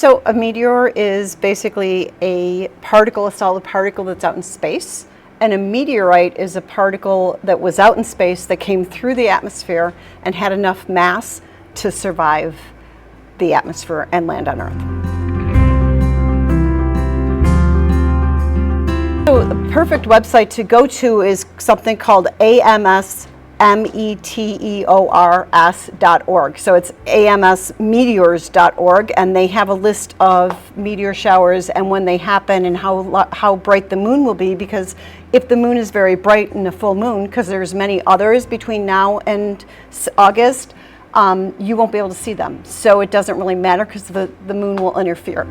So a meteor is basically a particle, a solid particle that's out in space. And a meteorite is a particle that was out in space that came through the atmosphere and had enough mass to survive the atmosphere and land on Earth. So the perfect website to go to is something called AMSmeteors.org. So it's AMSmeteors.org, and they have a list of meteor showers and when they happen and how bright the moon will be, because if the moon is very bright in a full moon, because there's many others between now and August, you won't be able to see them. So it doesn't really matter because the moon will interfere.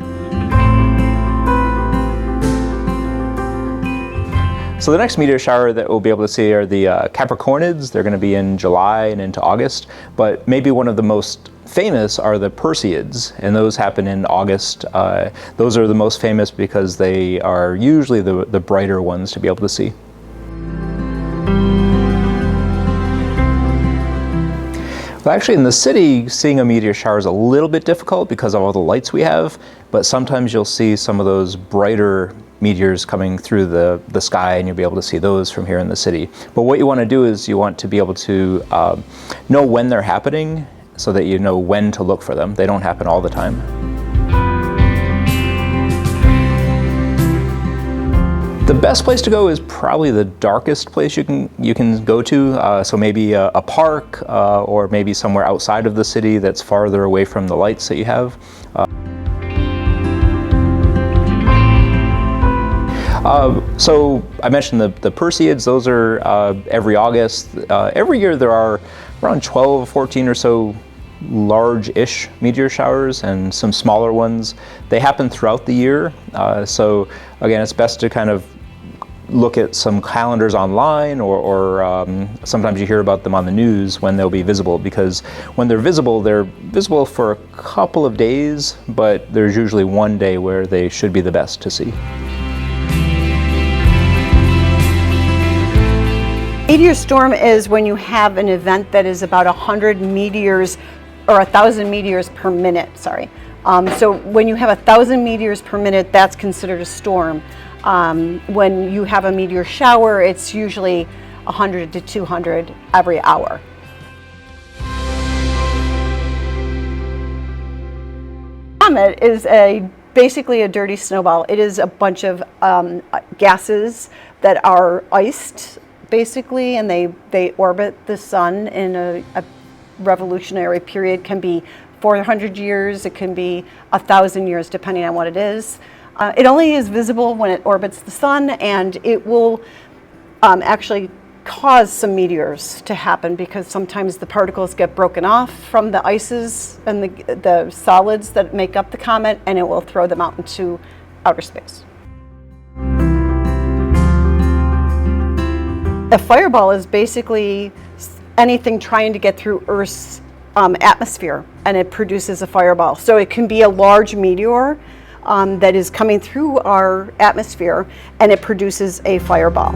So the next meteor shower that we'll be able to see are the Capricornids. They're going to be in July and into August, but maybe one of the most famous are the Perseids, and those happen in August. Those are the most famous because they are usually the brighter ones to be able to see. Well, actually, in the city, seeing a meteor shower is a little bit difficult because of all the lights we have, but sometimes you'll see some of those brighter meteors coming through the sky, and you'll be able to see those from here in the city. But what you want to do is you want to be able to know when they're happening so that you know when to look for them. They don't happen all the time. The best place to go is probably the darkest place you can go to. So maybe a park or maybe somewhere outside of the city that's farther away from the lights that you have. So I mentioned the Perseids. Those are every August. Every year there are around 12, 14 or so large-ish meteor showers and some smaller ones. They happen throughout the year. So again, it's best to kind of look at some calendars online, or sometimes you hear about them on the news when they'll be visible, because when they're visible for a couple of days, but there's usually one day where they should be the best to see. Meteor storm is when you have an event that is about 100 meteors or 1,000 meteors per minute, sorry. So when you have 1,000 meteors per minute, that's considered a storm. When you have a meteor shower, it's usually 100 to 200 every hour. Comet is basically a dirty snowball. It is a bunch of gases that are iced, basically, and they orbit the sun in a revolutionary period. Can be 400 years, it can be 1,000 years, depending on what it is. It only is visible when it orbits the sun, and it will actually cause some meteors to happen because sometimes the particles get broken off from the ices and the solids that make up the comet, and it will throw them out into outer space. A fireball is basically anything trying to get through Earth's atmosphere, and it produces a fireball. So it can be a large meteor that is coming through our atmosphere, and it produces a fireball.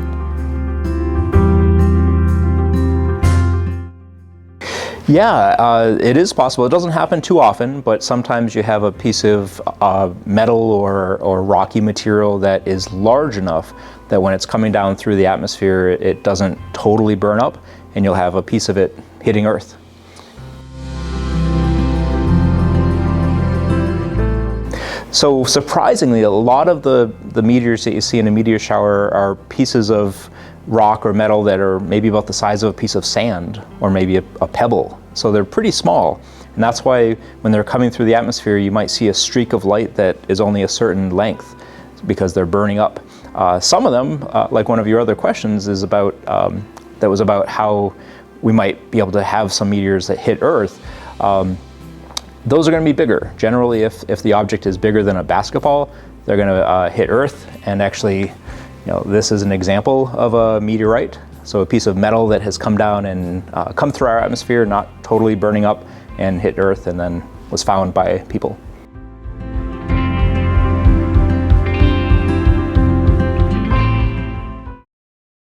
Yeah, it is possible. It doesn't happen too often, but sometimes you have a piece of metal or rocky material that is large enough that when it's coming down through the atmosphere, it doesn't totally burn up, and you'll have a piece of it hitting Earth. So surprisingly, a lot of the meteors that you see in a meteor shower are pieces of rock or metal that are maybe about the size of a piece of sand or maybe a pebble. So they're pretty small, and that's why when they're coming through the atmosphere, you might see a streak of light that is only a certain length because they're burning up. Some of them, like one of your other questions, is about that was about how we might be able to have some meteors that hit Earth. Those are going to be bigger. Generally, if the object is bigger than a basketball, they're going to hit Earth. And actually, this is an example of a meteorite. So a piece of metal that has come down and come through our atmosphere, not totally burning up, and hit Earth, and then was found by people.